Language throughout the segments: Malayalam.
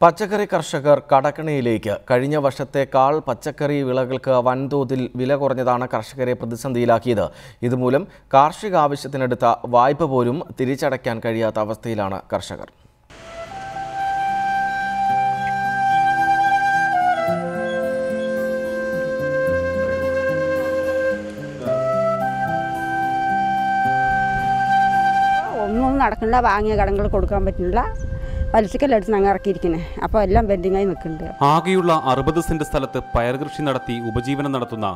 പച്ചക്കറി കർഷകർ കടക്കണിയിലേക്ക്. കഴിഞ്ഞ വർഷത്തേക്കാൾ പച്ചക്കറി വിളകൾക്ക് വൻതോതിൽ വില കുറഞ്ഞതാണ് കർഷകരെ പ്രതിസന്ധിയിലാക്കിയത്. ഇതുമൂലം കാർഷിക ആവശ്യത്തിനെടുത്ത വായ്പ പോലും തിരിച്ചടയ്ക്കാൻ കഴിയാത്ത അവസ്ഥയിലാണ് കർഷകർ. ഒന്നും നടക്കണില്ല, വാങ്ങിയ കടങ്ങൾ കൊടുക്കാൻ പറ്റുന്നില്ല. പലിശക്കല്ലെടുത്ത് ഞങ്ങൾ ഇറക്കിയിരിക്കുന്നത്. അപ്പോൾ എല്ലാം ബെൻഡിങ്ങായി നിൽക്കുന്നുണ്ട്. ആകെയുള്ള 60 സെന്റ് സ്ഥലത്ത് പയർ കൃഷി നടത്തി ഉപജീവനം നടത്തുന്ന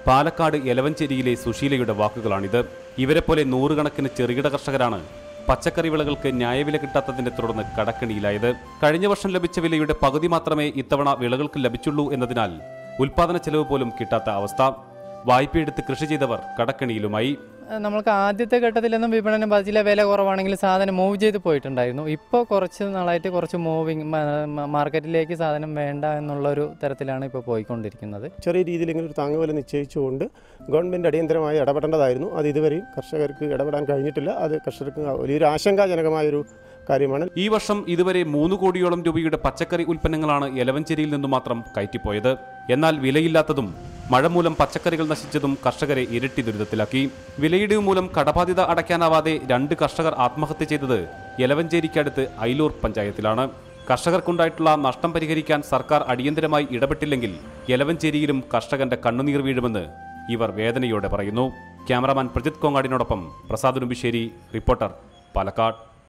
പാലക്കാട് എലവഞ്ചേരിയിലെ സുശീലയുടെ വാക്കുകളാണിത്. ഇവരെപ്പോലെ നൂറുകണക്കിന് ചെറുകിട കർഷകരാണ് പച്ചക്കറി വിളകൾക്ക് ന്യായവില കിട്ടാത്തതിനെ തുടർന്ന് കടക്കണിയിലായത്. കഴിഞ്ഞ വർഷം ലഭിച്ച വിലയുടെ പകുതി മാത്രമേ ഇത്തവണ വിളകൾക്ക് ലഭിച്ചുള്ളൂ എന്നതിനാൽ ഉൽപാദന ചെലവ് പോലും കിട്ടാത്ത അവസ്ഥ. വായ്പയെടുത്ത് കൃഷി ചെയ്തവർ കടക്കണിയിലുമായി. നമ്മൾക്ക് ആദ്യത്തെ ഘട്ടത്തിലൊന്നും വിപണനം ബാധിച്ചില്ല. വില കുറവാണെങ്കിൽ സാധനം മൂവ് ചെയ്ത് പോയിട്ടുണ്ടായിരുന്നു. ഇപ്പോൾ കുറച്ച് നാളായിട്ട് കുറച്ച് മൂവിങ്, മാർക്കറ്റിലേക്ക് സാധനം വേണ്ട എന്നുള്ളൊരു തരത്തിലാണ് ഇപ്പോൾ പോയിക്കൊണ്ടിരിക്കുന്നത്. ചെറിയ രീതിയിൽ ഇങ്ങനെ ഒരു താങ്ങുവില നിശ്ചയിച്ചുകൊണ്ട് ഗവൺമെൻറ് അടിയന്തരമായി ഇടപെടേണ്ടതായിരുന്നു. അത് ഇതുവരെയും കർഷകർക്ക് ഇടപെടാൻ കഴിഞ്ഞിട്ടില്ല. അത് കർഷകർക്ക് വലിയൊരു ആശങ്കാജനകമായൊരു കാര്യമാണ്. ഈ വർഷം ഇതുവരെ 3 കോടിയോളം രൂപയുടെ പച്ചക്കറി ഉൽപ്പന്നങ്ങളാണ് എലവഞ്ചേരിയിൽ നിന്നു മാത്രം കയറ്റിപ്പോയത്. എന്നാൽ വിലയില്ലാത്തതും മഴ മൂലം പച്ചക്കറികൾ നശിച്ചതും കർഷകരെ ഇരട്ടി ദുരിതത്തിലാക്കി. വിലയിടിവ് മൂലം കടബാധ്യത അടയ്ക്കാനാവാതെ 2 കർഷകർ ആത്മഹത്യ ചെയ്തത് എലവഞ്ചേരിക്കടുത്ത് ഐലൂർ പഞ്ചായത്തിലാണ്. കർഷകർക്കുണ്ടായിട്ടുള്ള നഷ്ടം പരിഹരിക്കാൻ സർക്കാർ അടിയന്തരമായി ഇടപെട്ടില്ലെങ്കിൽ എലവഞ്ചേരിയിലും കർഷകന്റെ കണ്ണുനീർ വീഴുമെന്ന് ഇവർ വേദനയോടെ പറയുന്നു. ക്യാമറാമാൻ പ്രജിത് കോങ്ങാടിനോടൊപ്പം പ്രസാദ് ഉടുമ്പിശ്ശേരി, റിപ്പോർട്ടർ, പാലക്കാട്.